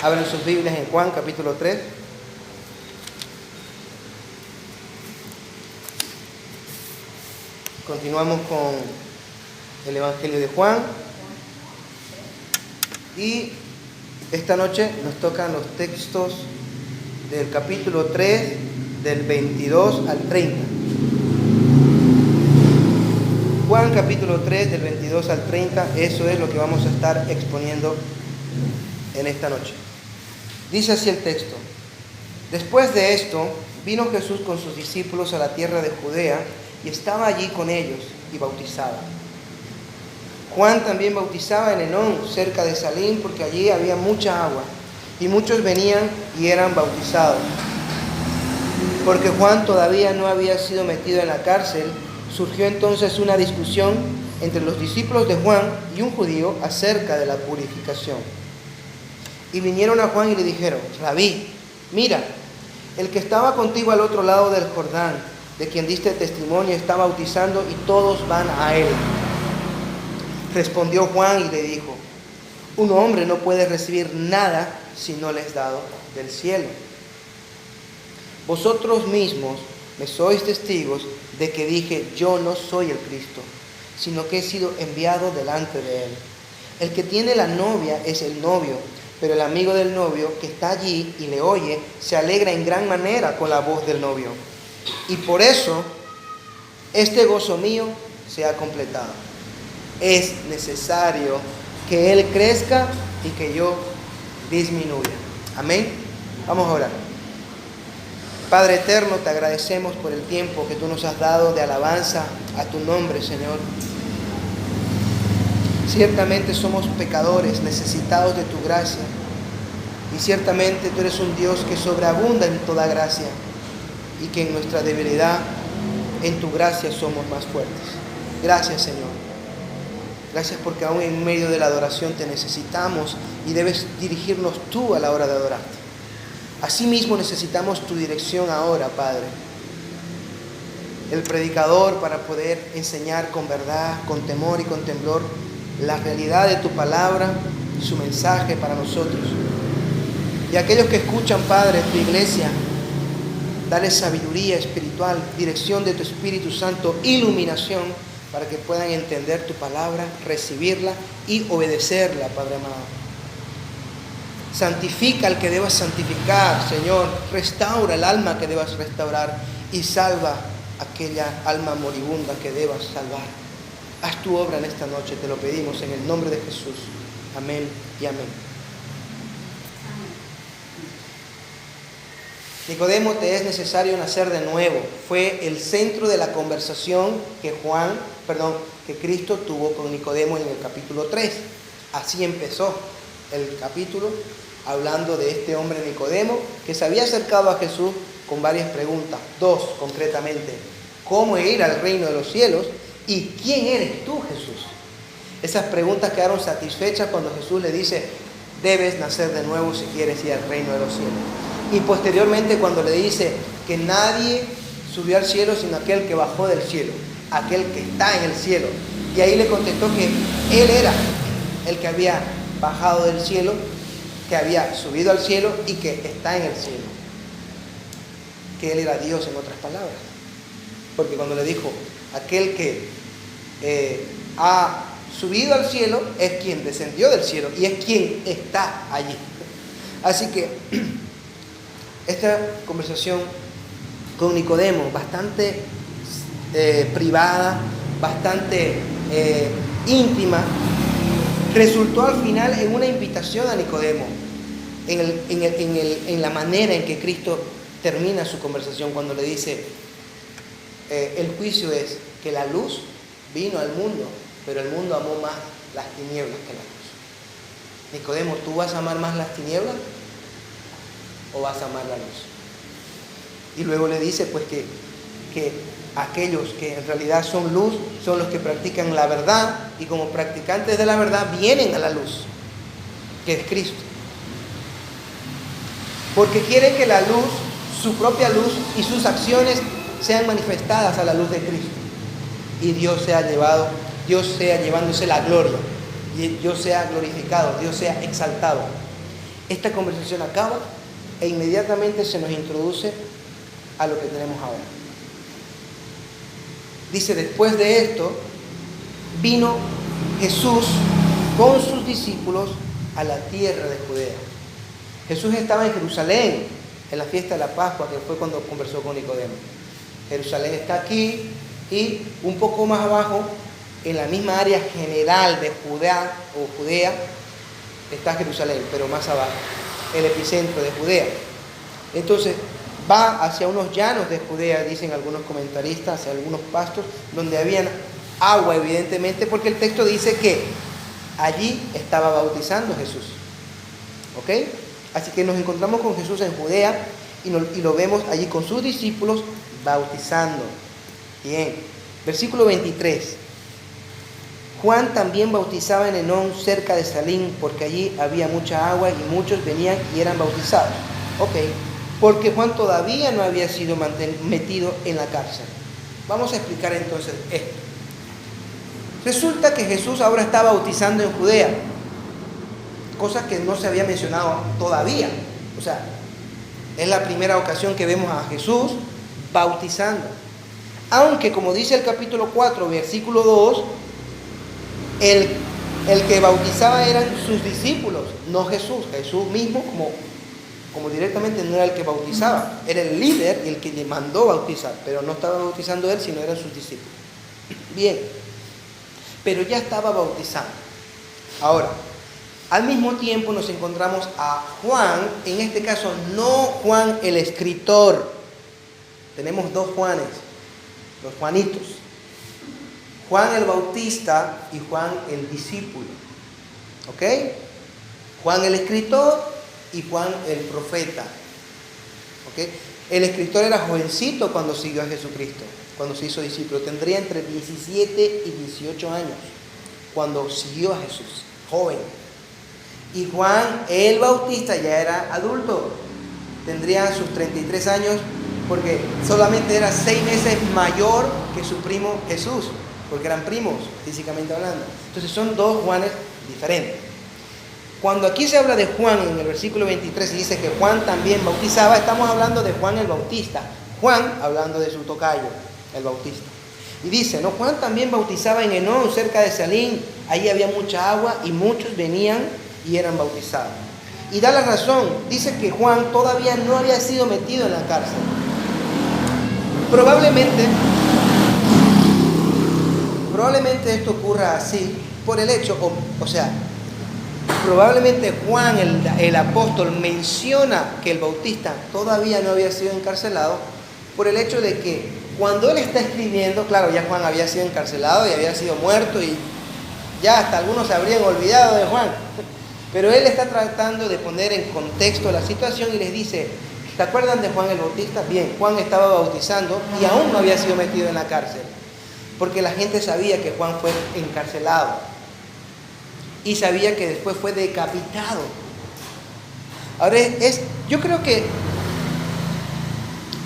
Abran sus Biblias en Juan capítulo 3. Continuamos con el Evangelio de Juan. Y esta noche nos tocan los textos del capítulo 3, del 22 al 30. Juan capítulo 3, del 22 al 30, eso es lo que vamos a estar exponiendo en esta noche. Dice así el texto: Después de esto, vino Jesús con sus discípulos a la tierra de Judea y estaba allí con ellos y bautizaba. Juan también bautizaba en Enón, cerca de Salim, porque allí había mucha agua, y muchos venían y eran bautizados. Porque Juan todavía no había sido metido en la cárcel, surgió entonces una discusión entre los discípulos de Juan y un judío acerca de la purificación. Y vinieron a Juan y le dijeron: Rabí, mira, el que estaba contigo al otro lado del Jordán, de quien diste testimonio, está bautizando y todos van a él. Respondió Juan y le dijo: Un hombre no puede recibir nada si no le es dado del cielo. Vosotros mismos me sois testigos de que dije: yo no soy el Cristo, sino que he sido enviado delante de él. El que tiene la novia es el novio, pero el amigo del novio que está allí y le oye, se alegra en gran manera con la voz del novio. Y por eso, este gozo mío se ha completado. Es necesario que él crezca y que yo disminuya. Amén. Vamos a orar. Padre eterno, te agradecemos por el tiempo que tú nos has dado de alabanza a tu nombre, Señor. Ciertamente somos pecadores, necesitados de tu gracia. Y ciertamente tú eres un Dios que sobreabunda en toda gracia. Y que en nuestra debilidad, en tu gracia somos más fuertes. Gracias, Señor. Gracias porque aún en medio de la adoración te necesitamos y debes dirigirnos tú a la hora de adorarte. Asimismo necesitamos tu dirección ahora, Padre. El predicador para poder enseñar con verdad, con temor y con temblor la realidad de tu palabra y su mensaje para nosotros. Y aquellos que escuchan, Padre, tu iglesia, dale sabiduría espiritual, dirección de tu Espíritu Santo, iluminación, para que puedan entender tu palabra, recibirla y obedecerla, Padre amado. Santifica al que debas santificar, Señor. Restaura el alma que debas restaurar y salva aquella alma moribunda que debas salvar. Haz tu obra en esta noche, te lo pedimos en el nombre de Jesús. Amén y amén. Nicodemo, te es necesario nacer de nuevo. Fue el centro de la conversación que Cristo tuvo con Nicodemo en el capítulo 3. Así empezó el capítulo, hablando de este hombre Nicodemo, que se había acercado a Jesús con varias preguntas. Dos, concretamente: ¿cómo ir al reino de los cielos? ¿Y quién eres tú, Jesús? Esas preguntas quedaron satisfechas cuando Jesús le dice: debes nacer de nuevo si quieres ir al reino de los cielos. Y posteriormente cuando le dice que nadie subió al cielo sino aquel que bajó del cielo, aquel que está en el cielo. Y ahí le contestó que él era el que había bajado del cielo, que había subido al cielo y que está en el cielo. Que él era Dios, en otras palabras. Porque cuando le dijo aquel que ha subido al cielo, es quien descendió del cielo y es quien está allí. Así que esta conversación con Nicodemo, bastante privada, bastante íntima, resultó al final en una invitación a Nicodemo, en la manera en que Cristo termina su conversación cuando le dice: el juicio es que la luz vino al mundo, pero el mundo amó más las tinieblas que la luz. Nicodemo, ¿tú vas a amar más las tinieblas o vas a amar la luz? Y luego le dice pues que aquellos que en realidad son luz son los que practican la verdad, y como practicantes de la verdad vienen a la luz, que es Cristo. Porque quieren que la luz, su propia luz y sus acciones sean manifestadas a la luz de Cristo. Y Dios sea llevándose la gloria, y Dios sea glorificado, Dios sea exaltado. Esta conversación acaba e inmediatamente se nos introduce a lo que tenemos ahora. Dice, después de esto, vino Jesús con sus discípulos a la tierra de Judea. Jesús estaba en Jerusalén, en la fiesta de la Pascua, que fue cuando conversó con Nicodemo. Jerusalén está aquí y un poco más abajo, en la misma área general de Judea o Judea, está Jerusalén, pero más abajo, el epicentro de Judea. Entonces, va hacia unos llanos de Judea, dicen algunos comentaristas, hacia algunos pastos, donde habían agua, evidentemente, porque el texto dice que allí estaba bautizando Jesús. ¿Ok? Así que nos encontramos con Jesús en Judea y lo vemos allí con sus discípulos bautizando. Bien. Versículo 23. Juan también bautizaba en Enón, cerca de Salim, porque allí había mucha agua y muchos venían y eran bautizados. Ok. Porque Juan todavía no había sido metido en la cárcel. Vamos a explicar entonces esto. Resulta que Jesús ahora está bautizando en Judea, cosa que no se había mencionado todavía. O sea, es la primera ocasión que vemos a Jesús bautizando. Aunque, como dice el capítulo 4, versículo 2, el que bautizaba eran sus discípulos, no Jesús. Jesús mismo, como directamente no era el que bautizaba, era el líder y el que le mandó bautizar, pero no estaba bautizando él, sino eran sus discípulos. Bien, pero ya estaba bautizando. Ahora, al mismo tiempo nos encontramos a Juan, en este caso no Juan el escritor, tenemos dos Juanes, los Juanitos, Juan el Bautista y Juan el discípulo. ¿Ok? Juan el escritor y Juan el profeta. ¿Ok? El escritor era jovencito cuando siguió a Jesucristo, cuando se hizo discípulo. Tendría entre 17 y 18 años cuando siguió a Jesús, joven. Y Juan el Bautista ya era adulto, tendría sus 33 años, porque solamente era 6 meses mayor que su primo Jesús, porque eran primos, físicamente hablando. Entonces son dos Juanes diferentes. Cuando aquí se habla de Juan en el versículo 23 y dice que Juan también bautizaba, estamos hablando de Juan el Bautista. Juan hablando de su tocayo, el Bautista. Y dice, ¿no? Juan también bautizaba en Enón, cerca de Salim. Allí había mucha agua y muchos venían y eran bautizados. Y da la razón, dice que Juan todavía no había sido metido en la cárcel. Probablemente esto ocurra así por el hecho, probablemente Juan el apóstol menciona que el Bautista todavía no había sido encarcelado por el hecho de que cuando él está escribiendo, claro, ya Juan había sido encarcelado y había sido muerto y ya hasta algunos se habrían olvidado de Juan, pero él está tratando de poner en contexto la situación y les dice, ¿se acuerdan de Juan el Bautista? Bien, Juan estaba bautizando y aún no había sido metido en la cárcel, porque la gente sabía que Juan fue encarcelado y sabía que después fue decapitado. Ahora yo creo que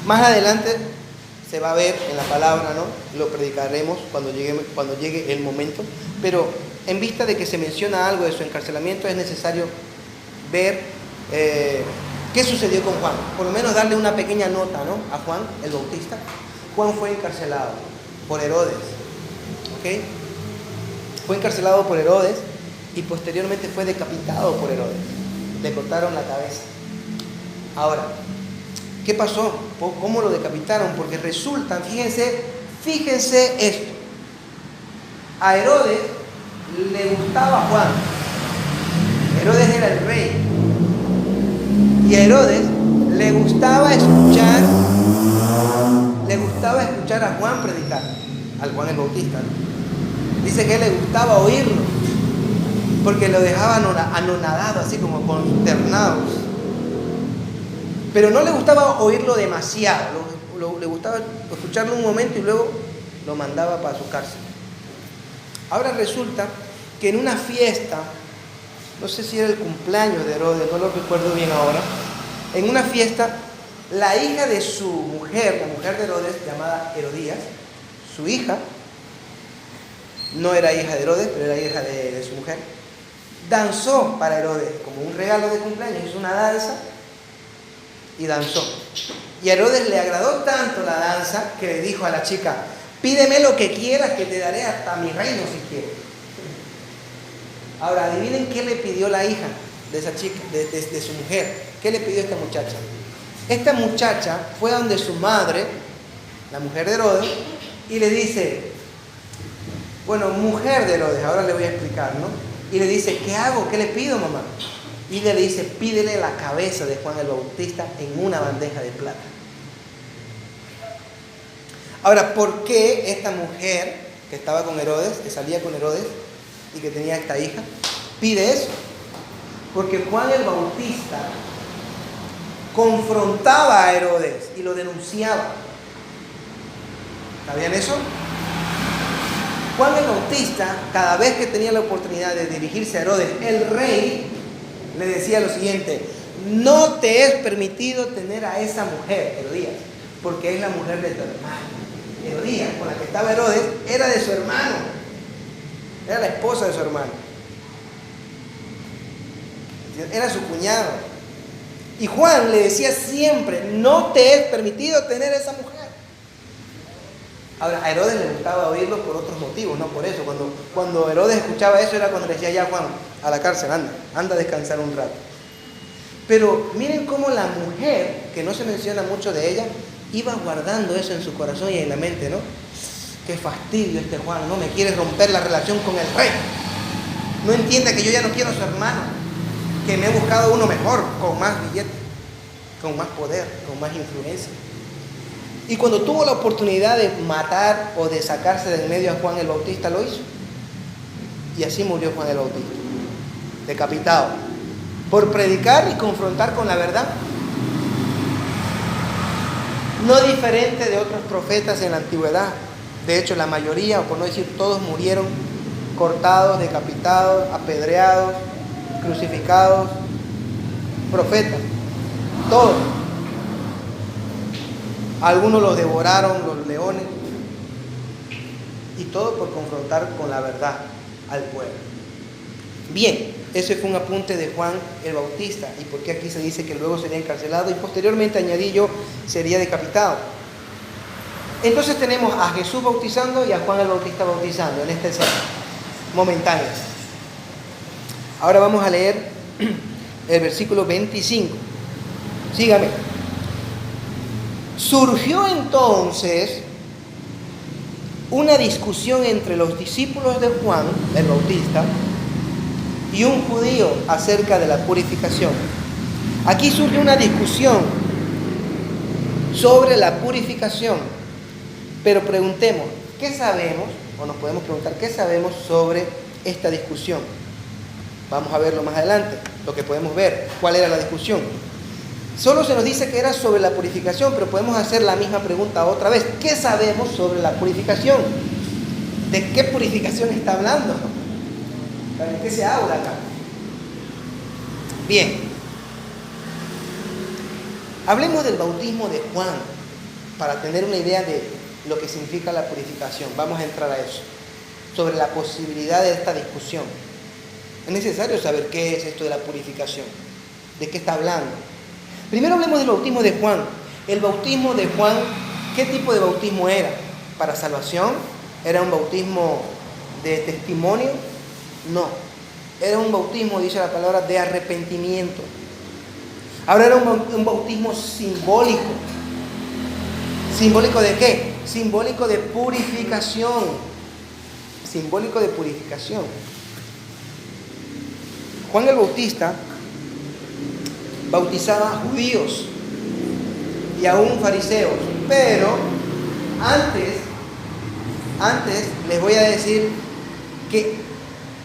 más adelante se va a ver en la palabra, ¿no? Lo predicaremos cuando llegue el momento, pero en vista de que se menciona algo de su encarcelamiento, es necesario ver qué sucedió con Juan, por lo menos darle una pequeña nota, ¿no? A Juan el Bautista. Juan fue encarcelado por Herodes, ¿ok? Fue encarcelado por Herodes y posteriormente fue decapitado por Herodes. Le cortaron la cabeza. Ahora, ¿qué pasó? ¿Cómo lo decapitaron? Porque resulta, fíjense esto. A Herodes le gustaba Juan. Herodes era el rey. Y a Herodes le gustaba escuchar a Juan predicar, al Juan el Bautista, ¿no? Dice que a él le gustaba oírlo, porque lo dejaba anonadado, así como consternado. Pero no le gustaba oírlo demasiado, le gustaba escucharlo un momento y luego lo mandaba para su cárcel. Ahora resulta que en una fiesta, no sé si era el cumpleaños de Herodes, no lo recuerdo bien ahora, en una fiesta, la hija de su mujer, la mujer de Herodes, llamada Herodías, su hija, no era hija de Herodes, pero era hija de su mujer, danzó para Herodes, como un regalo de cumpleaños, hizo una danza y danzó. Y a Herodes le agradó tanto la danza que le dijo a la chica: pídeme lo que quieras, que te daré hasta mi reino si quieres. Ahora, adivinen qué le pidió la hija de esa chica, de su mujer. ¿Qué le pidió esta muchacha? Esta muchacha fue a donde su madre, la mujer de Herodes, y le dice: bueno, mujer de Herodes, ahora le voy a explicar, ¿no? Y le dice: ¿qué hago? ¿Qué le pido, mamá? Y ella le dice: pídele la cabeza de Juan el Bautista en una bandeja de plata. Ahora, ¿por qué esta mujer que estaba con Herodes, que salía con Herodes y que tenía esta hija, pide eso? Porque Juan el Bautista confrontaba a Herodes y lo denunciaba. ¿Sabían eso? Juan el Bautista, cada vez que tenía la oportunidad de dirigirse a Herodes, el rey, le decía lo siguiente: no te es permitido tener a esa mujer, Herodías, porque es la mujer de tu hermano. Herodías, con la que estaba Herodes, era de su hermano, era la esposa de su hermano, era su cuñado. Y Juan le decía siempre: no te es permitido tener a esa mujer. Ahora, a Herodes le gustaba oírlo por otros motivos, no por eso. Cuando Herodes escuchaba eso era cuando le decía: ya, Juan, a la cárcel, anda a descansar un rato. Pero miren cómo la mujer, que no se menciona mucho de ella, iba guardando eso en su corazón y en la mente, ¿no? Qué fastidio este Juan, no me quiere romper la relación con el rey. No entiende que yo ya no quiero a su hermano, que me he buscado uno mejor, con más billetes, con más poder, con más influencia. Y cuando tuvo la oportunidad de matar o de sacarse de en medio a Juan el Bautista, lo hizo. Y así murió Juan el Bautista, decapitado, por predicar y confrontar con la verdad. No diferente de otros profetas en la antigüedad. De hecho, la mayoría, o por no decir todos, murieron cortados, decapitados, apedreados, crucificados. Profetas, todos. Algunos los devoraron los leones, y todo por confrontar con la verdad al pueblo. Bien, ese fue un apunte de Juan el Bautista, y por qué aquí se dice que luego sería encarcelado y posteriormente, añadí yo, sería decapitado. Entonces tenemos a Jesús bautizando y a Juan el Bautista bautizando en esta escena momentánea. Ahora vamos a leer el versículo 25. Sígame. Surgió entonces una discusión entre los discípulos de Juan el Bautista y un judío acerca de la purificación. Aquí surge una discusión sobre la purificación, pero preguntemos, ¿qué sabemos? O nos podemos preguntar, ¿qué sabemos sobre esta discusión? Vamos a verlo más adelante, lo que podemos ver, cuál era la discusión. Solo se nos dice que era sobre la purificación, pero podemos hacer la misma pregunta otra vez. ¿Qué sabemos sobre la purificación? ¿De qué purificación está hablando? ¿De qué se habla acá? Bien. Hablemos del bautismo de Juan, para tener una idea de lo que significa la purificación. Vamos a entrar a eso, sobre la posibilidad de esta discusión. Es necesario saber qué es esto de la purificación, de qué está hablando. Primero hablemos del bautismo de Juan. El bautismo de Juan, ¿qué tipo de bautismo era? ¿Para salvación? ¿Era un bautismo de testimonio? No. Era un bautismo, dice la palabra, de arrepentimiento. Ahora era un bautismo simbólico. ¿Simbólico de qué? Simbólico de purificación. Simbólico de purificación. Juan el Bautista bautizaba a judíos y aún fariseos, pero antes les voy a decir que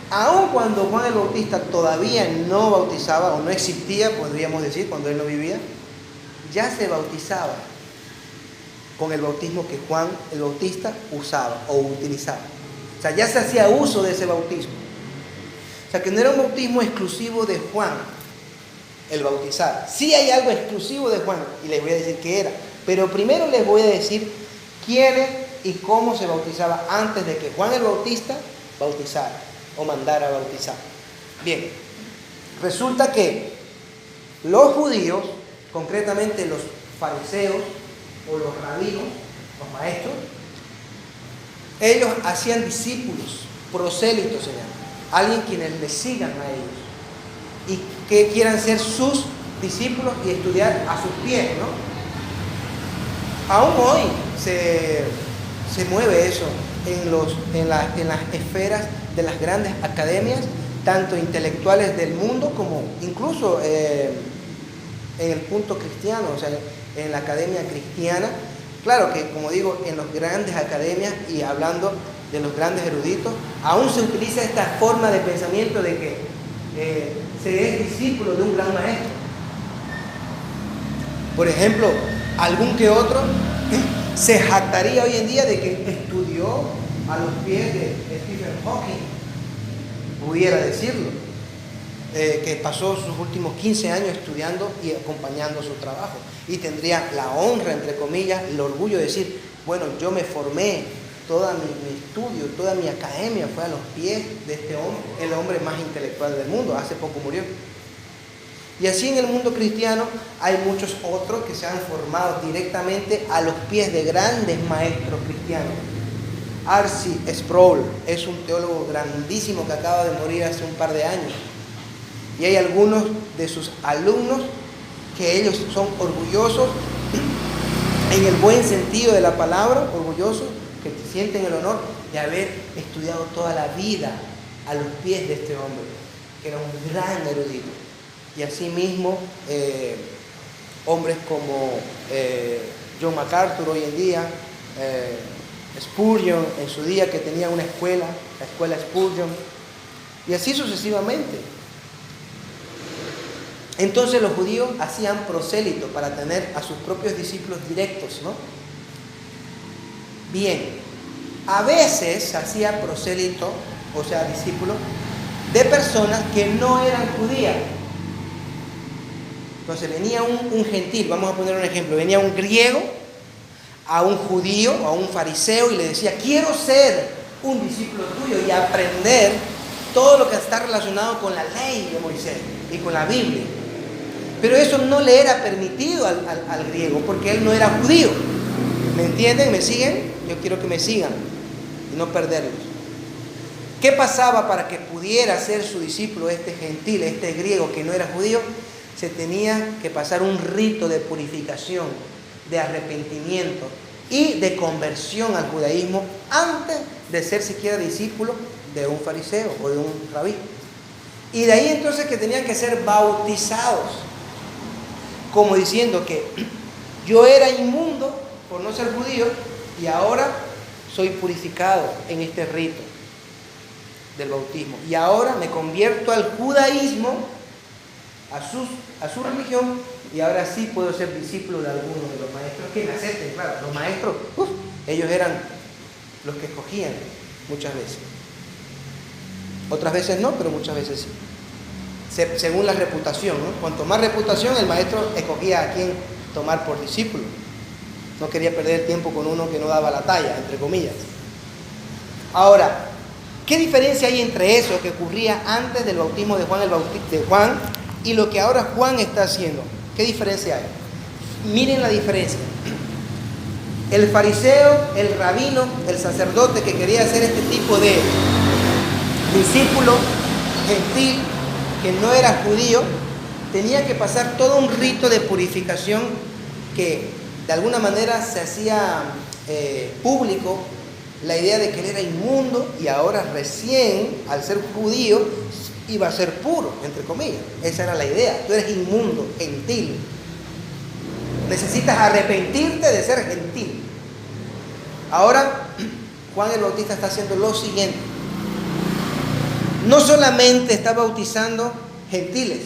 aun cuando Juan el Bautista todavía no bautizaba o no existía, podríamos decir, cuando él no vivía, ya se bautizaba con el bautismo que Juan el Bautista usaba o utilizaba. O sea, ya se hacía uso de ese bautismo. O sea, que no era un bautismo exclusivo de Juan el bautizar. Sí hay algo exclusivo de Juan, y les voy a decir qué era. Pero primero les voy a decir quiénes y cómo se bautizaba antes de que Juan el Bautista bautizara o mandara a bautizar. Bien, resulta que los judíos, concretamente los fariseos o los rabinos, los maestros, ellos hacían discípulos, prosélitos se llama, alguien quienes les sigan a ellos y que quieran ser sus discípulos y estudiar a sus pies, ¿no? Aún hoy se mueve eso en las esferas de las grandes academias, tanto intelectuales del mundo como incluso en el punto cristiano, o sea, en la academia cristiana. Claro que, como digo, en las grandes academias y hablando de los grandes eruditos, aún se utiliza esta forma de pensamiento de que se es discípulo de un gran maestro. Por ejemplo, algún que otro se jactaría hoy en día de que estudió a los pies de Stephen Hawking, pudiera decirlo, que pasó sus últimos 15 años estudiando y acompañando su trabajo, y tendría la honra, entre comillas, el orgullo de decir, bueno, yo me formé, todo mi estudio, toda mi academia fue a los pies de este hombre, el hombre más intelectual del mundo, hace poco murió. Y así en el mundo cristiano hay muchos otros que se han formado directamente a los pies de grandes maestros cristianos. R.C. Sproul es un teólogo grandísimo que acaba de morir hace un par de años. Y hay algunos de sus alumnos que ellos son orgullosos, en el buen sentido de la palabra, orgullosos, que sienten el honor de haber estudiado toda la vida a los pies de este hombre, que era un gran erudito. Y asimismo, hombres como John MacArthur hoy en día, Spurgeon en su día, que tenía una escuela, la escuela Spurgeon, y así sucesivamente. Entonces los judíos hacían prosélito para tener a sus propios discípulos directos, ¿no? Bien, a veces se hacía prosélito, o sea, discípulo, de personas que no eran judías. Entonces venía un gentil, vamos a poner un ejemplo, venía un griego a un judío, a un fariseo, y le decía, quiero ser un discípulo tuyo y aprender todo lo que está relacionado con la ley de Moisés y con la Biblia. Pero eso no le era permitido al griego, porque él no era judío. ¿Me entienden? ¿Me siguen? Yo quiero que me sigan y no perderlos. ¿Qué pasaba para que pudiera ser su discípulo este gentil, este griego que no era judío? Se tenía que pasar un rito de purificación, de arrepentimiento y de conversión al judaísmo antes de ser siquiera discípulo de un fariseo o de un rabí. Y de ahí entonces que tenían que ser bautizados, como diciendo que yo era inmundo por no ser judío y ahora soy purificado en este rito del bautismo. Y ahora me convierto al judaísmo, a su religión, y ahora sí puedo ser discípulo de alguno de los maestros que me acepten. Claro, los maestros, ellos eran los que escogían muchas veces. Otras veces no, pero muchas veces sí. Según la reputación, ¿no? Cuanto más reputación, el maestro escogía a quién tomar por discípulo. No quería perder el tiempo con uno que no daba la talla, entre comillas. Ahora, ¿qué diferencia hay entre eso que ocurría antes del bautismo de Juan y lo que ahora Juan está haciendo? ¿Qué diferencia hay? Miren la diferencia. El fariseo, el rabino, el sacerdote que quería hacer este tipo de discípulo gentil, que no era judío, tenía que pasar todo un rito de purificación que de alguna manera se hacía público, la idea de que él era inmundo y ahora recién, al ser judío, iba a ser puro, entre comillas. Esa era la idea. Tú eres inmundo, gentil. Necesitas arrepentirte de ser gentil. Ahora, Juan el Bautista está haciendo lo siguiente. No solamente está bautizando gentiles,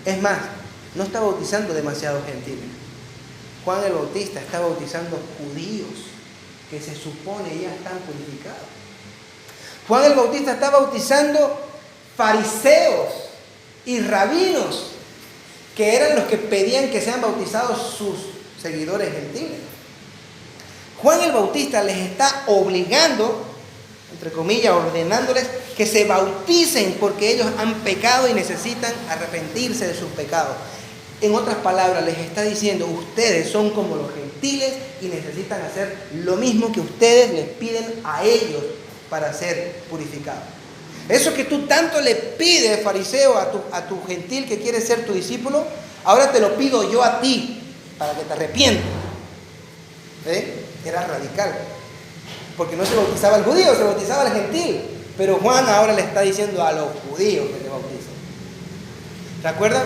es más, no está bautizando demasiados gentiles. Juan el Bautista está bautizando judíos que se supone ya están purificados. Juan el Bautista está bautizando fariseos y rabinos, que eran los que pedían que sean bautizados sus seguidores gentiles. Juan el Bautista les está obligando entre comillas, ordenándoles que se bauticen porque ellos han pecado y necesitan arrepentirse de sus pecados. En otras palabras, les está diciendo, ustedes son como los gentiles y necesitan hacer lo mismo que ustedes les piden a ellos para ser purificados. Eso que tú tanto le pides, fariseo, a tu gentil que quiere ser tu discípulo, ahora te lo pido yo a ti, para que te arrepientas. Era radical. Porque no se bautizaba al judío, se bautizaba al gentil. Pero Juan ahora le está diciendo a los judíos que te bauticen. ¿Recuerdan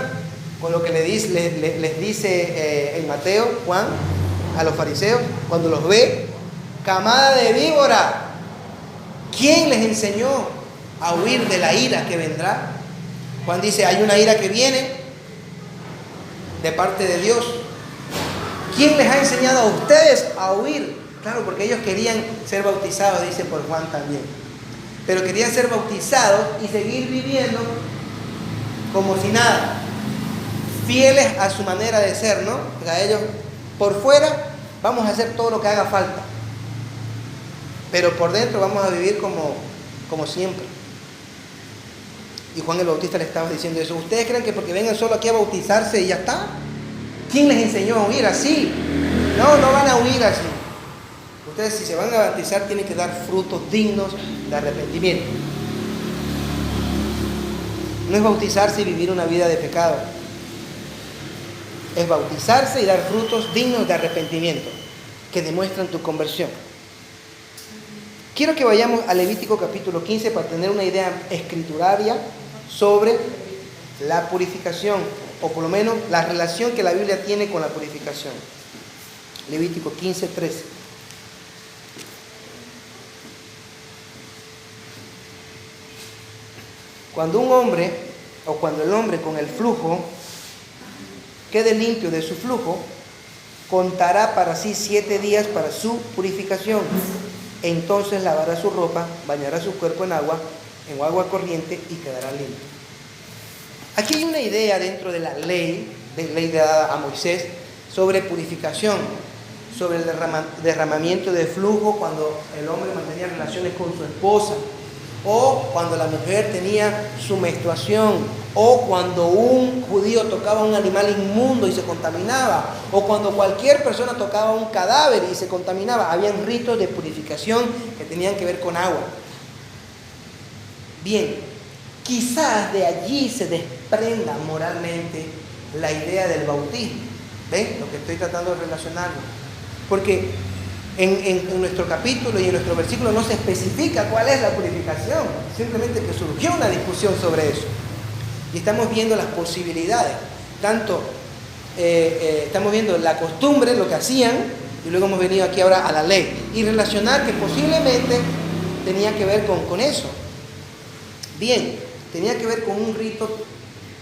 con lo que les dice en Mateo, Juan, a los fariseos? Cuando los ve, camada de víbora, ¿quién les enseñó a huir de la ira que vendrá? Juan dice, hay una ira que viene de parte de Dios. ¿Quién les ha enseñado a ustedes a huir? Claro, porque ellos querían ser bautizados, dice por Juan también. Pero querían ser bautizados y seguir viviendo como si nada. Fieles a su manera de ser, ¿no? O sea, ellos por fuera vamos a hacer todo lo que haga falta. Pero por dentro vamos a vivir como siempre. Y Juan el Bautista le estaba diciendo eso. ¿Ustedes creen que porque vengan solo aquí a bautizarse y ya está? ¿Quién les enseñó a huir así? No, no van a huir así. Ustedes, si se van a bautizar, tienen que dar frutos dignos de arrepentimiento. No es bautizarse y vivir una vida de pecado. Es bautizarse y dar frutos dignos de arrepentimiento que demuestran tu conversión. Quiero que vayamos a Levítico capítulo 15 para tener una idea escrituraria sobre la purificación, o por lo menos la relación que la Biblia tiene con la purificación. Levítico 15, 13. Cuando un hombre, o cuando el hombre con el flujo quede limpio de su flujo, contará para sí 7 días para su purificación. Entonces lavará su ropa, bañará su cuerpo en agua corriente y quedará limpio. Aquí hay una idea dentro de la ley dada a Moisés sobre purificación, sobre el derramamiento de flujo cuando el hombre mantenía relaciones con su esposa, o cuando la mujer tenía su menstruación, o cuando un judío tocaba un animal inmundo y se contaminaba, o cuando cualquier persona tocaba un cadáver y se contaminaba. Habían ritos de purificación que tenían que ver con agua. Bien, quizás de allí se desprenda moralmente la idea del bautismo. ¿Ven? Lo que estoy tratando de relacionarlo. Porque en nuestro capítulo y en nuestro versículo no se especifica cuál es la purificación. Simplemente que surgió una discusión sobre eso. Y estamos viendo las posibilidades. Tanto estamos viendo la costumbre, lo que hacían, y luego hemos venido aquí ahora a la ley. Y relacionar que posiblemente tenía que ver con eso. Bien, tenía que ver con un rito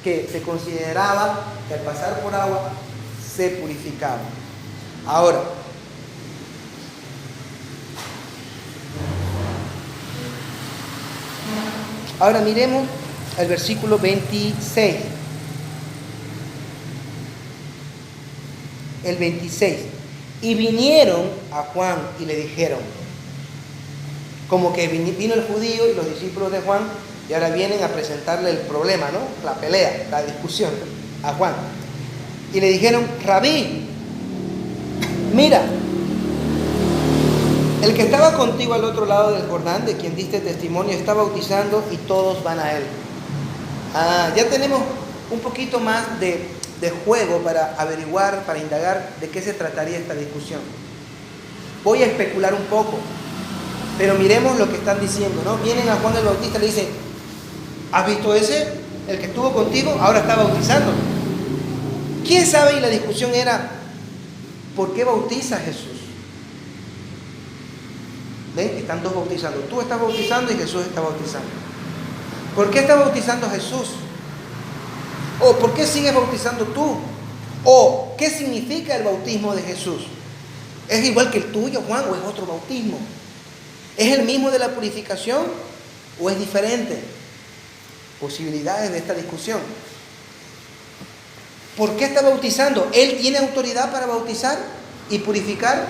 que se consideraba que al pasar por agua se purificaba. Ahora miremos el versículo 26. El 26. Y vinieron a Juan y le dijeron, como que vino el judío y los discípulos de Juan, y ahora vienen a presentarle el problema, ¿no? La pelea, la discusión a Juan. Y le dijeron, Rabí, mira, el que estaba contigo al otro lado del Jordán, de quien diste testimonio, está bautizando y todos van a él. Ya tenemos un poquito más de juego para averiguar, para indagar de qué se trataría esta discusión. Voy a especular un poco, pero miremos lo que están diciendo, ¿no? Vienen a Juan el Bautista y le dicen, ¿has visto ese? El que estuvo contigo, ahora está bautizando. ¿Quién sabe? Y la discusión era, ¿por qué bautiza Jesús? ¿Ven? Están dos bautizando. Tú estás bautizando y Jesús está bautizando. ¿Por qué está bautizando Jesús? ¿O por qué sigues bautizando tú? ¿O qué significa el bautismo de Jesús? ¿Es igual que el tuyo, Juan, o es otro bautismo? ¿Es el mismo de la purificación o es diferente? Posibilidades de esta discusión. ¿Por qué está bautizando? ¿Él tiene autoridad para bautizar y purificar?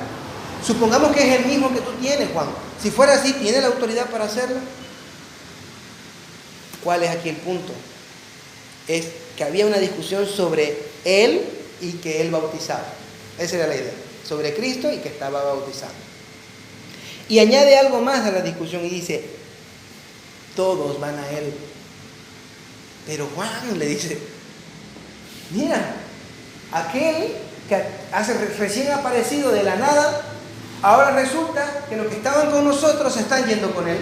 Supongamos que es el mismo que tú tienes, Juan. Si fuera así, ¿tiene la autoridad para hacerlo? ¿Cuál es aquí el punto? Es que había una discusión sobre él y que él bautizaba. Esa era la idea. Sobre Cristo y que estaba bautizando. Y añade algo más a la discusión y dice, todos van a él. Pero Juan le dice, mira, aquel que recién aparecido de la nada, ahora resulta que los que estaban con nosotros se están yendo con él.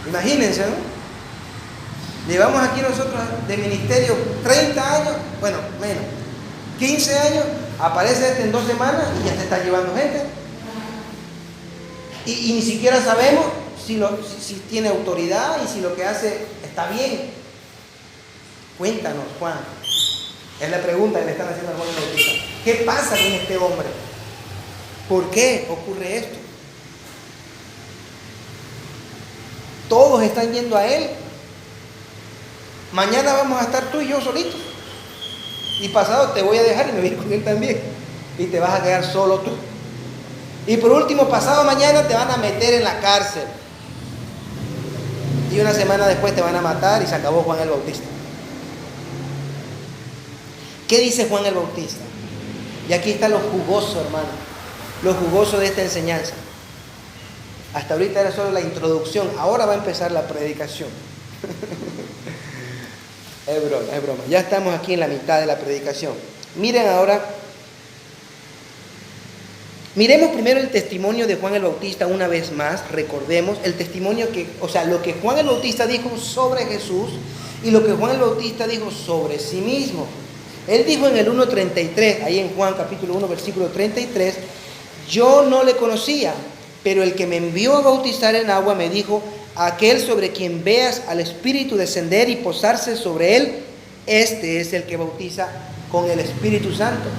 Imagínense, ¿no? Llevamos aquí nosotros de ministerio 30 años, bueno, menos, 15 años, aparece este en 2 semanas y ya se está llevando gente. Y ni siquiera sabemos si tiene autoridad y si lo que hace está bien. Cuéntanos, Juan. Es la pregunta que le están haciendo a Juan el Bautista. ¿Qué pasa con este hombre? ¿Por qué ocurre esto? Todos están yendo a él. Mañana vamos a estar tú y yo solitos. Y pasado te voy a dejar y me voy a ir con él también. Y te vas a quedar solo tú. Y por último, pasado mañana te van a meter en la cárcel. Y una semana después te van a matar y se acabó Juan el Bautista. ¿Qué dice Juan el Bautista? Y aquí está lo jugoso, hermano. Lo jugoso de esta enseñanza. Hasta ahorita era solo la introducción. Ahora va a empezar la predicación. Es broma, es broma. Ya estamos aquí en la mitad de la predicación. Miren ahora. Miremos primero el testimonio de Juan el Bautista una vez más. Recordemos el testimonio lo que Juan el Bautista dijo sobre Jesús y lo que Juan el Bautista dijo sobre sí mismo. Él dijo en el 1:33, ahí en Juan capítulo 1, versículo 33, yo no le conocía, pero el que me envió a bautizar en agua me dijo, aquel sobre quien veas al Espíritu descender y posarse sobre él, este es el que bautiza con el Espíritu Santo.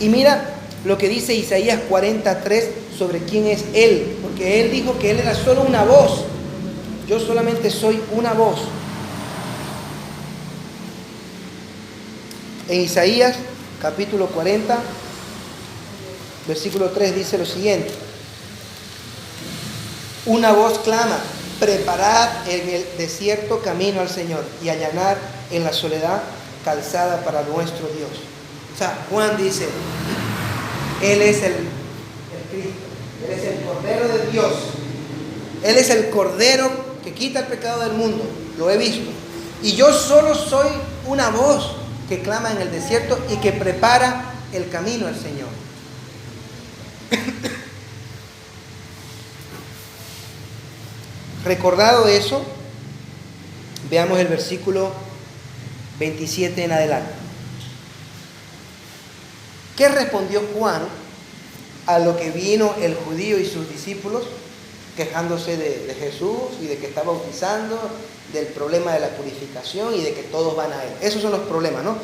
Y mira lo que dice Isaías 43 sobre quién es él, porque él dijo que él era solo una voz. Yo solamente soy una voz. En Isaías capítulo 40, versículo 3 dice lo siguiente. Una voz clama, preparad en el desierto camino al Señor y allanar en la soledad calzada para nuestro Dios. O sea, Juan dice, Él es el Cristo, Él es el Cordero de Dios. Él es el Cordero que quita el pecado del mundo, lo he visto. Y yo solo soy una voz que clama en el desierto y que prepara el camino al Señor. Recordado eso, veamos el versículo 27 en adelante. ¿Qué respondió Juan a lo que vino el judío y sus discípulos quejándose de Jesús y de que está bautizando, del problema de la purificación y de que todos van a él? Esos son los problemas, ¿no?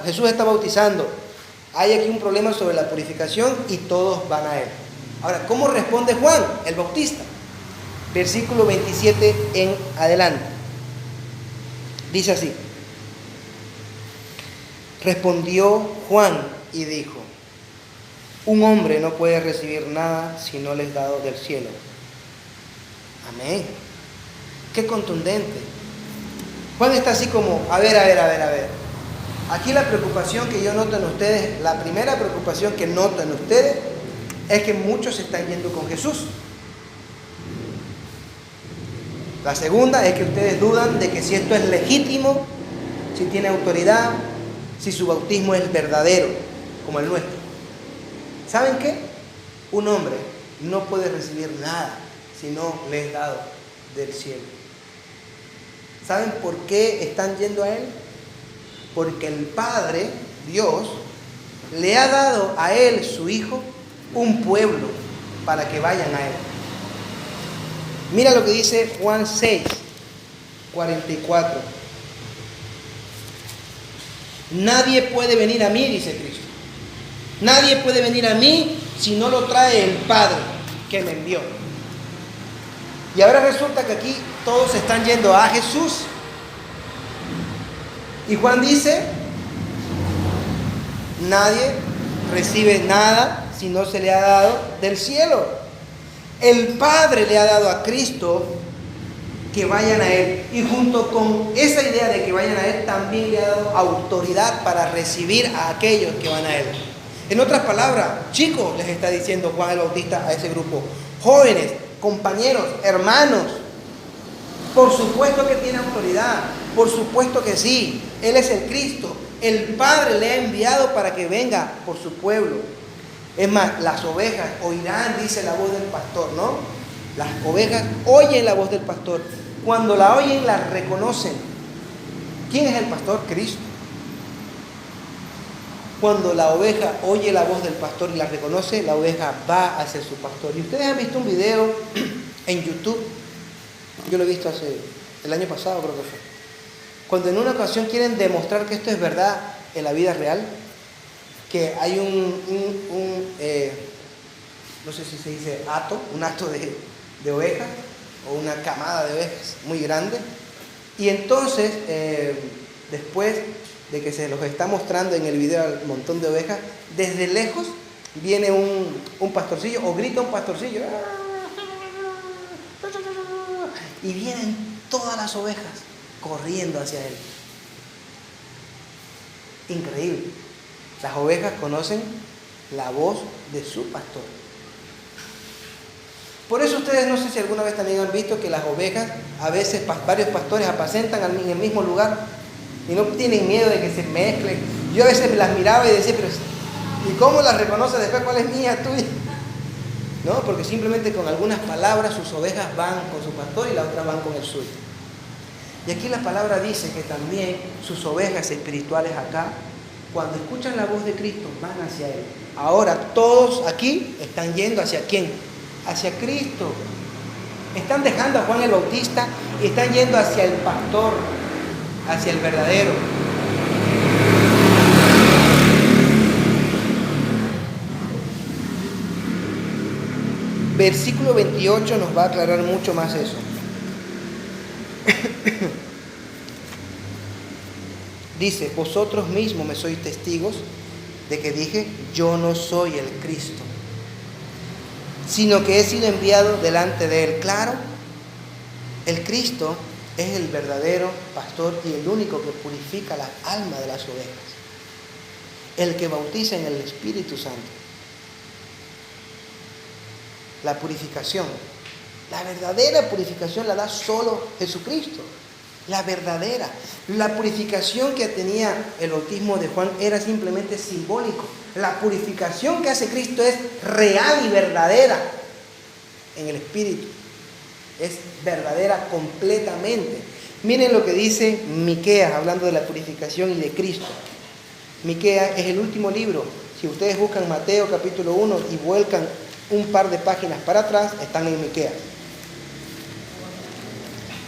Jesús está bautizando. Hay aquí un problema sobre la purificación y todos van a él. Ahora, ¿cómo responde Juan el Bautista? Versículo 27 en adelante. Dice así. Respondió Juan y dijo, un hombre no puede recibir nada si no le es dado del cielo. Amén. Qué contundente. Juan está así como, a ver. Aquí la preocupación que yo noto en ustedes, la primera preocupación que noto en ustedes es que muchos se están yendo con Jesús. La segunda es que ustedes dudan de que si esto es legítimo, si tiene autoridad, si su bautismo es verdadero, como el nuestro. ¿Saben qué? Un hombre no puede recibir nada si no le es dado del cielo. ¿Saben por qué están yendo a él? Porque el Padre, Dios, le ha dado a él, su Hijo, un pueblo para que vayan a él. Mira lo que dice Juan 6, 44. Nadie puede venir a mí, dice Cristo. Nadie puede venir a mí si no lo trae el Padre que me envió. Y ahora resulta que aquí todos están yendo a Jesús. Y Juan dice, nadie recibe nada si no se le ha dado del cielo. El Padre le ha dado a Cristo que vayan a Él. Y junto con esa idea de que vayan a Él, también le ha dado autoridad para recibir a aquellos que van a Él. En otras palabras, chicos, les está diciendo Juan el Bautista a ese grupo, jóvenes, compañeros, hermanos, por supuesto que tiene autoridad, por supuesto que sí, Él es el Cristo, el Padre le ha enviado para que venga por su pueblo. Es más, las ovejas oirán, dice la voz del pastor, ¿no? Las ovejas oyen la voz del pastor, cuando la oyen la reconocen. ¿Quién es el pastor? Cristo. Cuando la oveja oye la voz del pastor y la reconoce, la oveja va hacia su pastor. Y ustedes han visto un video en YouTube, yo lo he visto el año pasado creo que fue, cuando en una ocasión quieren demostrar que esto es verdad en la vida real, que hay no sé si se dice un hato de ovejas o una camada de ovejas muy grande, y entonces después de que se los está mostrando en el video al montón de ovejas, desde lejos viene un pastorcillo o grita un pastorcillo y vienen todas las ovejas corriendo hacia él. Increíble. Las ovejas conocen la voz de su pastor. Por eso ustedes, no sé si alguna vez también han visto que las ovejas, a veces varios pastores apacentan en el mismo lugar y no tienen miedo de que se mezclen. Yo a veces las miraba y decía, pero ¿y cómo las reconoce después cuál es mía, tuya? No, porque simplemente con algunas palabras sus ovejas van con su pastor y las otras van con el suyo. Y aquí la palabra dice que también sus ovejas espirituales acá, cuando escuchan la voz de Cristo, van hacia Él. Ahora todos aquí están yendo ¿hacia quién? Hacia Cristo. Están dejando a Juan el Bautista y están yendo hacia el pastor, hacia el verdadero. Versículo 28 nos va a aclarar mucho más eso. Dice, vosotros mismos me sois testigos de que dije, yo no soy el Cristo, sino que he sido enviado delante de Él. Claro, el Cristo es el verdadero pastor y el único que purifica las almas de las ovejas, el que bautiza en el Espíritu Santo. La purificación, la verdadera purificación la da solo Jesucristo. La verdadera. La purificación que tenía el bautismo de Juan era simplemente simbólico. La purificación que hace Cristo es real y verdadera en el Espíritu. Es verdadera completamente. Miren lo que dice Miqueas, hablando de la purificación y de Cristo. Miqueas es el último libro. Si ustedes buscan Mateo capítulo 1 y vuelcan un par de páginas para atrás, están en Miqueas.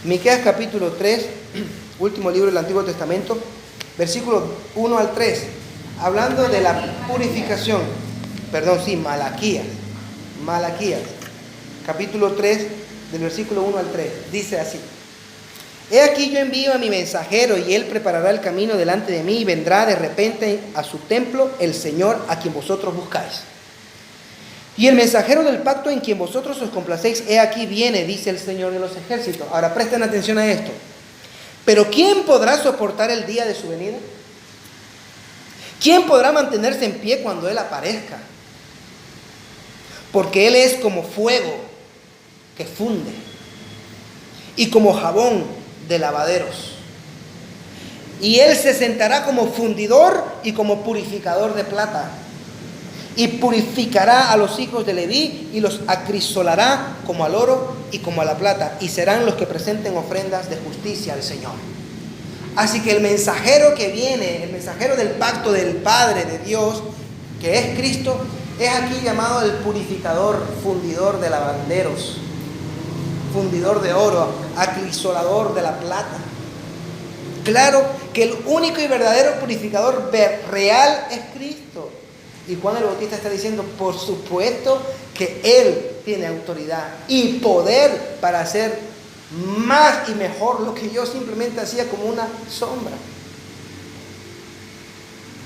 Miqueas capítulo 3, último libro del Antiguo Testamento, versículos 1 al 3, hablando de la purificación. Malaquías, capítulo 3, del versículo 1 al 3, dice así: He aquí yo envío a mi mensajero y él preparará el camino delante de mí y vendrá de repente a su templo el Señor a quien vosotros buscáis. Y el mensajero del pacto en quien vosotros os complacéis, he aquí viene, dice el Señor de los ejércitos. Ahora presten atención a esto. Pero ¿quién podrá soportar el día de su venida? ¿Quién podrá mantenerse en pie cuando Él aparezca? Porque Él es como fuego que funde y como jabón de lavaderos. Y Él se sentará como fundidor y como purificador de plata. Y purificará a los hijos de Leví y los acrisolará como al oro y como a la plata. Y serán los que presenten ofrendas de justicia al Señor. Así que el mensajero que viene, el mensajero del pacto del Padre de Dios, que es Cristo, es aquí llamado el purificador, fundidor de lavanderos, fundidor de oro, acrisolador de la plata. Claro que el único y verdadero purificador real es Cristo. Y Juan el Bautista está diciendo, por supuesto que Él tiene autoridad y poder para hacer más y mejor lo que yo simplemente hacía como una sombra.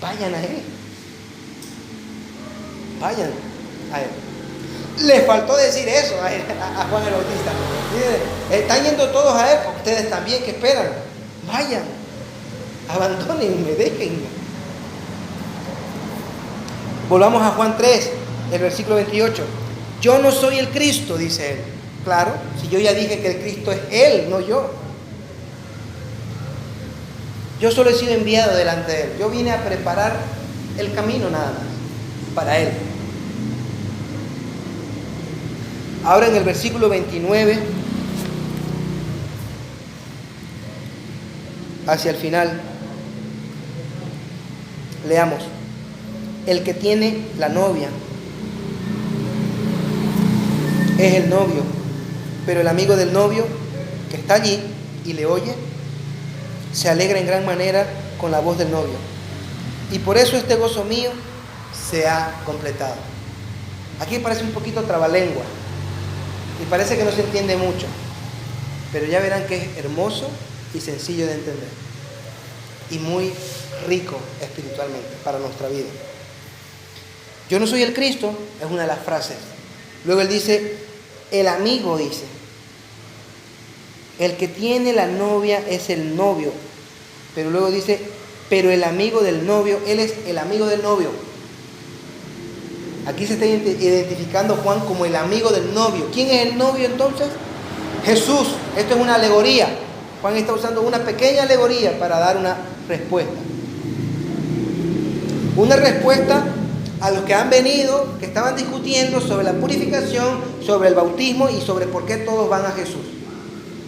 Vayan a Él. vayan a él. Le faltó decir eso a Juan el Bautista. Dice, están yendo todos a él, ustedes también, ¿qué esperan? Vayan, abandónenme, déjenme. Volvamos a Juan 3, el versículo 28. Yo no soy el Cristo, dice él. Claro, si yo ya dije que el Cristo es él, no yo. Yo solo he sido enviado delante de él. Yo vine a preparar el camino nada más para él. Ahora en el versículo 29, hacia el final, leamos. El que tiene la novia es el novio, pero el amigo del novio que está allí y le oye, se alegra en gran manera con la voz del novio. Y por eso este gozo mío se ha completado. Aquí parece un poquito trabalengua y parece que no se entiende mucho, pero ya verán que es hermoso y sencillo de entender y muy rico espiritualmente para nuestra vida. Yo no soy el Cristo, es una de las frases. Luego él dice, el amigo dice, el que tiene la novia es el novio. Pero luego dice, pero el amigo del novio, él es el amigo del novio. Aquí se está identificando Juan como el amigo del novio. ¿Quién es el novio entonces? Jesús. Esto es una alegoría. Juan está usando una pequeña alegoría para dar una respuesta. Una respuesta a los que han venido, que estaban discutiendo sobre la purificación, sobre el bautismo y sobre por qué todos van a Jesús.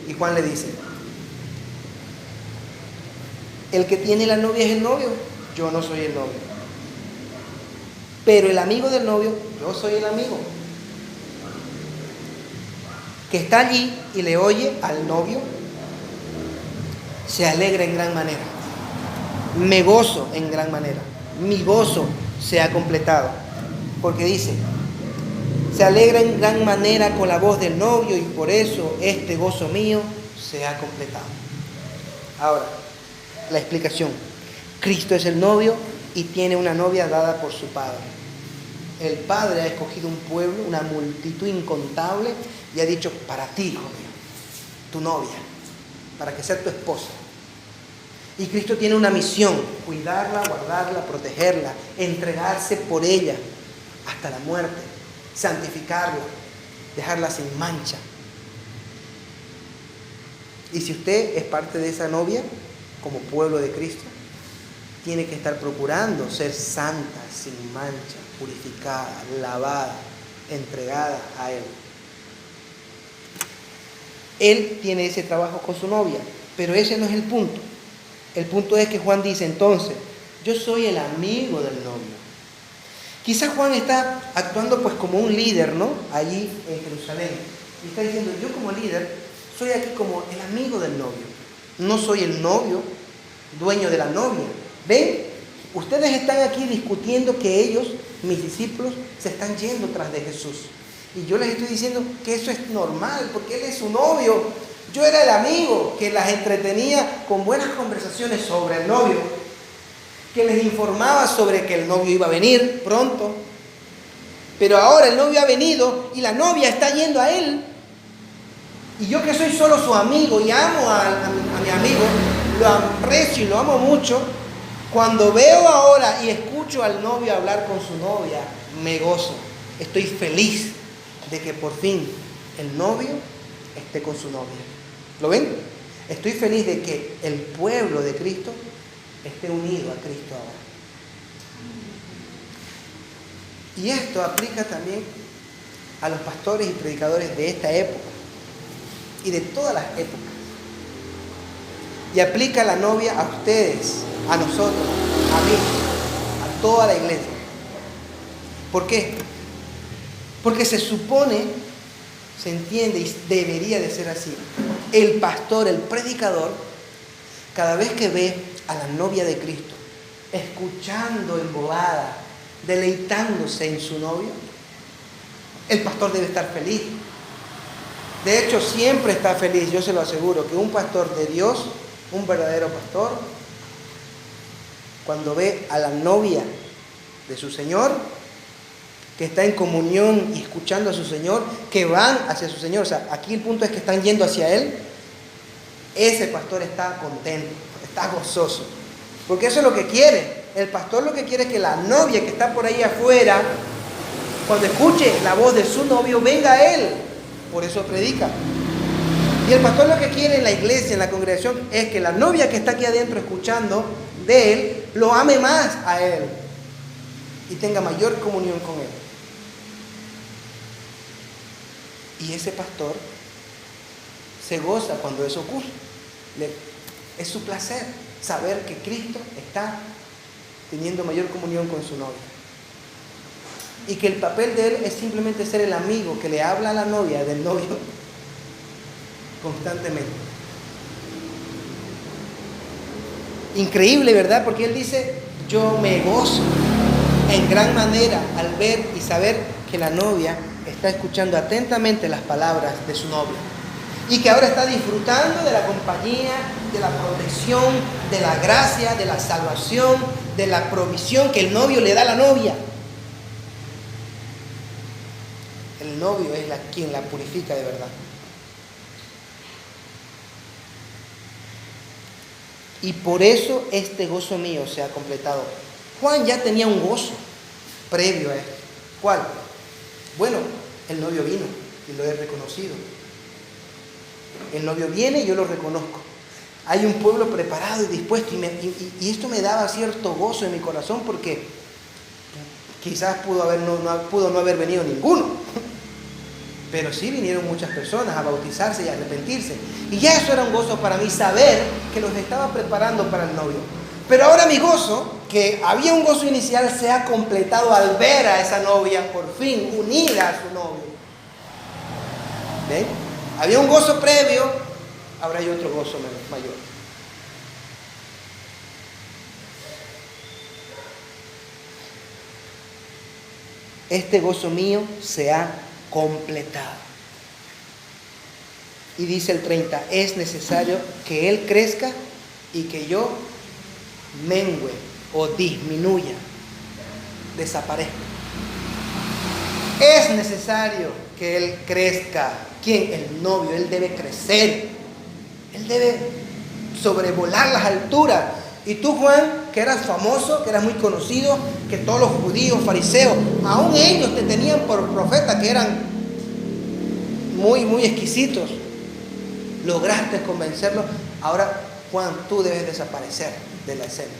Y Juan le dice, el que tiene la novia es el novio, yo no soy el novio. Pero el amigo del novio, yo soy el amigo. Que está allí y le oye al novio, se alegra en gran manera. Me gozo en gran manera. Mi gozo se ha completado. Porque dice, se alegra en gran manera con la voz del novio y por eso este gozo mío se ha completado. Ahora, la explicación. Cristo es el novio y tiene una novia dada por su Padre. El Padre ha escogido un pueblo, una multitud incontable y ha dicho, para ti, hijo mío, tu novia, para que sea tu esposa. Y Cristo tiene una misión, cuidarla, guardarla, protegerla, entregarse por ella hasta la muerte, santificarla, dejarla sin mancha. Y si usted es parte de esa novia, como pueblo de Cristo, tiene que estar procurando ser santa, sin mancha, purificada, lavada, entregada a Él. Él tiene ese trabajo con su novia, pero ese no es el punto. El punto es que Juan dice entonces, yo soy el amigo del novio. Quizás Juan está actuando pues como un líder, ¿no? Allí en Jerusalén. Y está diciendo, yo como líder soy aquí como el amigo del novio. No soy el novio, dueño de la novia. ¿Ven? Ustedes están aquí discutiendo que ellos, mis discípulos, se están yendo tras de Jesús. Y yo les estoy diciendo que eso es normal, porque Él es su novio. Yo era el amigo que las entretenía con buenas conversaciones sobre el novio, que les informaba sobre que el novio iba a venir pronto. Pero ahora el novio ha venido y la novia está yendo a Él. Y yo que soy solo su amigo y amo a mi amigo, lo aprecio y lo amo mucho, cuando veo ahora y escucho al novio hablar con su novia, me gozo. Estoy feliz de que por fin el novio esté con su novia. ¿Lo ven? Estoy feliz de que el pueblo de Cristo esté unido a Cristo ahora. Y esto aplica también a los pastores y predicadores de esta época y de todas las épocas. Y aplica a la novia a ustedes, a nosotros, a mí, a toda la iglesia. ¿Por qué? Porque se supone, se entiende y debería de ser así. El pastor, el predicador, cada vez que ve a la novia de Cristo, escuchando embobada, deleitándose en su novio, el pastor debe estar feliz. De hecho, siempre está feliz, yo se lo aseguro, que un pastor de Dios, un verdadero pastor, cuando ve a la novia de su Señor, que está en comunión y escuchando a su Señor, que van hacia su Señor. O sea, aquí el punto es que están yendo hacia Él. Ese pastor está contento, está gozoso, porque eso es lo que quiere. El pastor lo que quiere es que la novia que está por ahí afuera, cuando escuche la voz de su novio, venga a Él. Por eso predica. Y el pastor lo que quiere en la iglesia, en la congregación, es que la novia que está aquí adentro escuchando de Él, lo ame más a Él y tenga mayor comunión con Él. Y ese pastor se goza cuando eso ocurre. Es su placer saber que Cristo está teniendo mayor comunión con su novia. Y que el papel de Él es simplemente ser el amigo que le habla a la novia del novio constantemente. Increíble, ¿verdad? Porque Él dice, yo me gozo en gran manera al ver y saber que la novia está escuchando atentamente las palabras de su novio. Y que ahora está disfrutando de la compañía, de la protección, de la gracia, de la salvación, de la provisión que el novio le da a la novia. El novio es quien la purifica de verdad. Y por eso este gozo mío se ha completado. Juan ya tenía un gozo previo a esto. ¿Cuál? Bueno, el novio vino y lo he reconocido. El novio viene y yo lo reconozco. Hay un pueblo preparado y dispuesto. Y esto me daba cierto gozo en mi corazón, porque quizás pudo no haber venido ninguno. Pero sí vinieron muchas personas a bautizarse y a arrepentirse. Y ya eso era un gozo para mí, saber que los estaba preparando para el novio. Pero ahora mi gozo, que había un gozo inicial, se ha completado al ver a esa novia por fin unida a su novio. ¿Ven? Había un gozo previo, ahora hay otro gozo mayor. Este gozo mío se ha completado. Y dice el 30, es necesario que Él crezca y que yo mengüe o disminuya, desaparezca. Es necesario que Él crezca. ¿Quién? El novio. Él debe crecer. Él debe sobrevolar las alturas. Y tú, Juan, que eras famoso, que eras muy conocido, que todos los judíos, fariseos, aún ellos te tenían por profeta, que eran muy, muy exquisitos, lograste convencerlos. Ahora, Juan, tú debes desaparecer de la escena.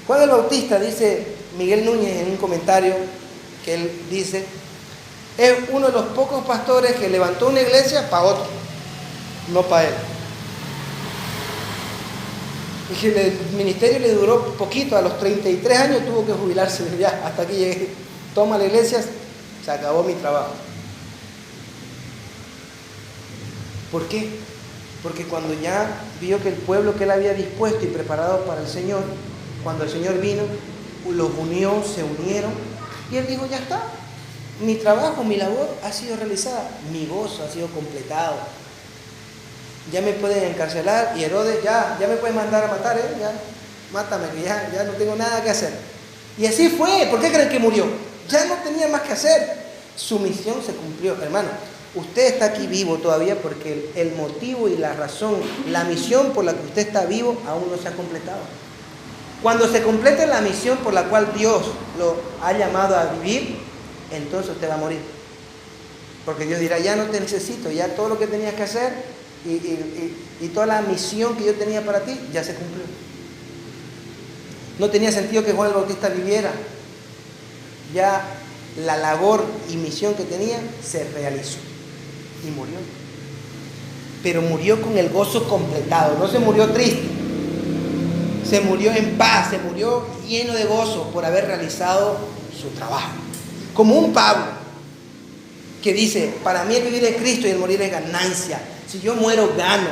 Juan el Bautista, dice Miguel Núñez en un comentario, que él dice, es uno de los pocos pastores que levantó una iglesia para otro, no para él. Y que el ministerio le duró poquito, a los 33 años tuvo que jubilarse, ya, hasta aquí llegué, toma la iglesia, se acabó mi trabajo. ¿Por qué? Porque cuando ya vio que el pueblo que él había dispuesto y preparado para el Señor, cuando el Señor vino, los unió, se unieron, y él dijo, ya está, mi trabajo, mi labor ha sido realizada, mi gozo ha sido completado. Ya me pueden encarcelar y Herodes ya me pueden mandar a matar, ya, mátame, que ya no tengo nada que hacer. Y así fue. ¿Por qué creen que murió? Ya no tenía más que hacer. Su misión se cumplió. Hermano, usted está aquí vivo todavía porque el motivo y la razón, la misión por la que usted está vivo aún no se ha completado. Cuando se complete la misión por la cual Dios lo ha llamado a vivir, entonces usted va a morir. Porque Dios dirá, ya no te necesito, ya todo lo que tenías que hacer y toda la misión que yo tenía para ti ya se cumplió. No tenía sentido que Juan el Bautista viviera. Ya la labor y misión que tenía se realizó y murió. Pero murió con el gozo completado, no se murió triste, se murió en paz, se murió lleno de gozo por haber realizado su trabajo. Como un Pablo que dice, para mí el vivir es Cristo y el morir es ganancia. Si yo muero, gano.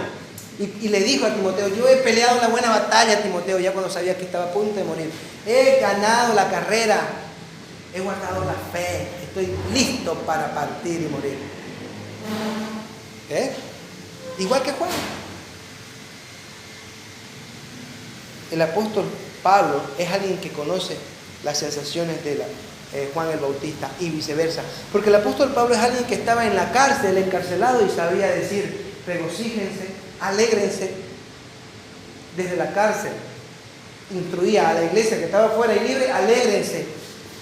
Y le dijo a Timoteo, yo he peleado la buena batalla, Timoteo, ya cuando sabía que estaba a punto de morir. He ganado la carrera, he guardado la fe, estoy listo para partir y morir. Igual que Juan. El apóstol Pablo es alguien que conoce las sensaciones de Juan el Bautista y viceversa. Porque el apóstol Pablo es alguien que estaba en la cárcel, encarcelado, y sabía decir: regocíjense, alégrense desde la cárcel. Instruía a la iglesia que estaba fuera y libre: alégrense.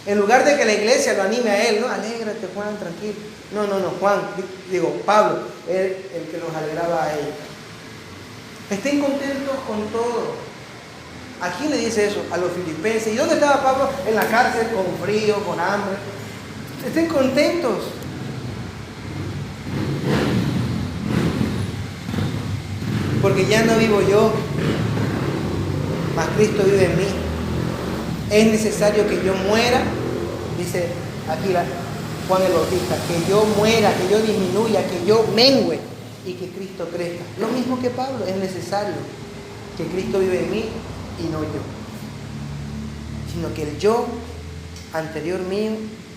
En lugar de que la iglesia lo anime a él: no, alégrate, Juan, tranquilo. No, Pablo, él el que los alegraba a ellos. Estén contentos con todo. ¿A quién le dice eso? A los filipenses. ¿Y dónde estaba Pablo? En la cárcel, con frío, con hambre. Estén contentos. Porque ya no vivo yo, mas Cristo vive en mí. Es necesario que yo muera, dice aquí Juan el Bautista, que yo muera, que yo disminuya, que yo mengüe y que Cristo crezca. Lo mismo que Pablo, es necesario que Cristo vive en mí y no yo, sino que el yo anterior mío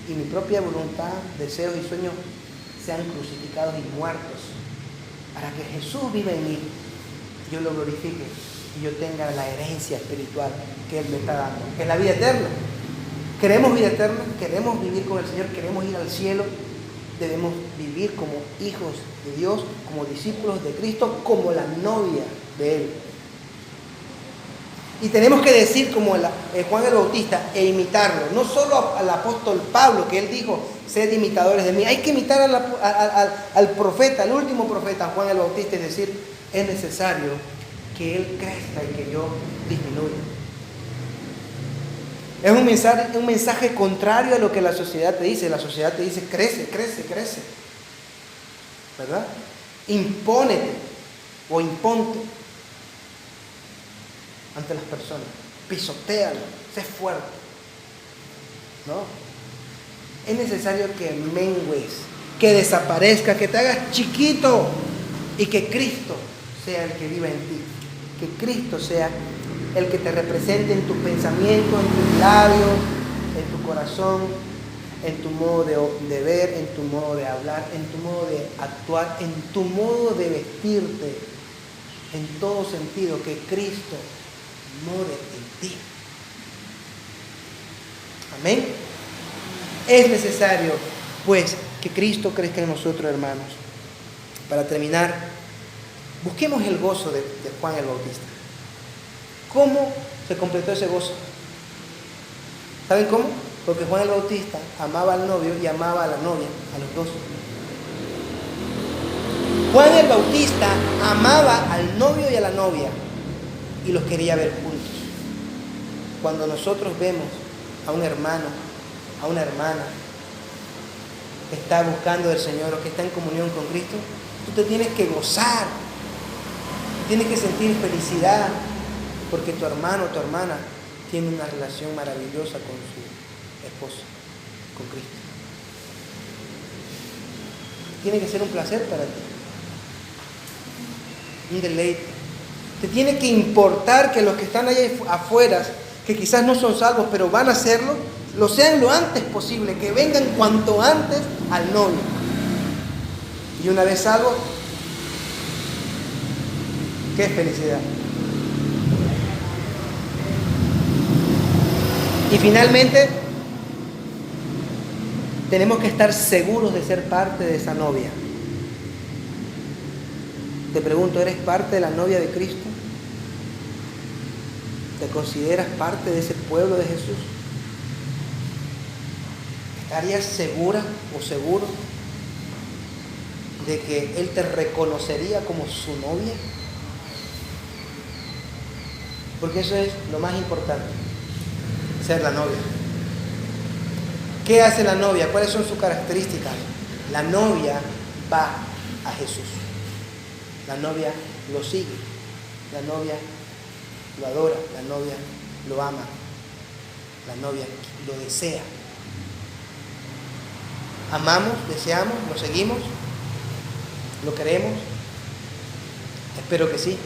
y mi propia voluntad, deseos y sueños sean crucificados y muertos, para que Jesús viva en mí, yo lo glorifique y yo tenga la herencia espiritual que Él me está dando, que es la vida eterna. ¿Queremos vida eterna? ¿Queremos vivir con el Señor? ¿Queremos ir al cielo? Debemos vivir como hijos de Dios, como discípulos de Cristo, como la novia de Él. Y tenemos que decir como Juan el Bautista e imitarlo. No solo al apóstol Pablo, que él dijo: sed imitadores de mí. Hay que imitar al profeta, al último profeta, Juan el Bautista, es decir, es necesario que él crezca y que yo disminuya. Es un mensaje contrario a lo que la sociedad te dice. La sociedad te dice: crece, crece, crece, ¿verdad? Impónete o imponte ante las personas, pisotéalo, sé fuerte. No, es necesario que mengues, que desaparezca, que te hagas chiquito y que Cristo sea el que viva en ti, que Cristo sea el que te represente en tus pensamientos, en tus labios, en tu corazón, en tu modo de ver, en tu modo de hablar, en tu modo de actuar, en tu modo de vestirte, en todo sentido, que Cristo more en ti. Amén. Es necesario, pues, que Cristo crezca en nosotros, hermanos. Para terminar, busquemos el gozo de Juan el Bautista. ¿Cómo se completó ese gozo? ¿Saben cómo? Porque Juan el Bautista amaba al novio y amaba a la novia, a los dos. Juan el Bautista amaba al novio y a la novia y los quería ver juntos. Cuando nosotros vemos a un hermano, a una hermana que está buscando del Señor o que está en comunión con Cristo, tú te tienes que gozar, tienes que sentir felicidad, porque tu hermano o tu hermana tiene una relación maravillosa con su esposo, con Cristo. Tiene que ser un placer para ti, un deleite. Te tiene que importar que los que están allá afuera, que quizás no son salvos, pero van a serlo, lo sean lo antes posible, que vengan cuanto antes al novio. Y una vez salvos, ¡qué felicidad! Y finalmente, tenemos que estar seguros de ser parte de esa novia. Te pregunto, ¿eres parte de la novia de Cristo? ¿Te consideras parte de ese pueblo de Jesús? ¿Estarías segura o seguro de que Él te reconocería como su novia? Porque eso es lo más importante, ser la novia. ¿Qué hace la novia? ¿Cuáles son sus características? La novia va a Jesús. La novia lo sigue. La novia lo adora. La novia lo ama. La novia lo desea. Amamos, deseamos, lo seguimos, lo queremos. Espero que sí.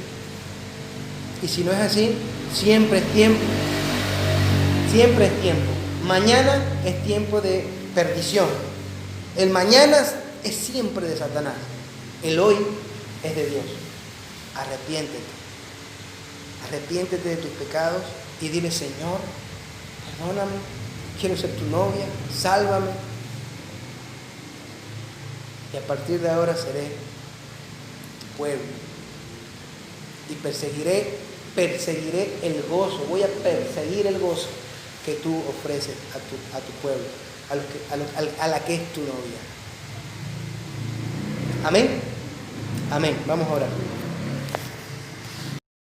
Y si no es así, siempre es tiempo. Siempre es tiempo. Mañana es tiempo de perdición. El mañana es siempre de Satanás. El hoy es de Dios. Arrepiéntete. Arrepiéntete de tus pecados y dile: Señor, perdóname, quiero ser tu novia, sálvame. Y a partir de ahora seré tu pueblo. Y perseguiré el gozo, voy a perseguir el gozo que tú ofreces a tu pueblo, a la que es tu novia. Amén. Amén. Vamos a orar.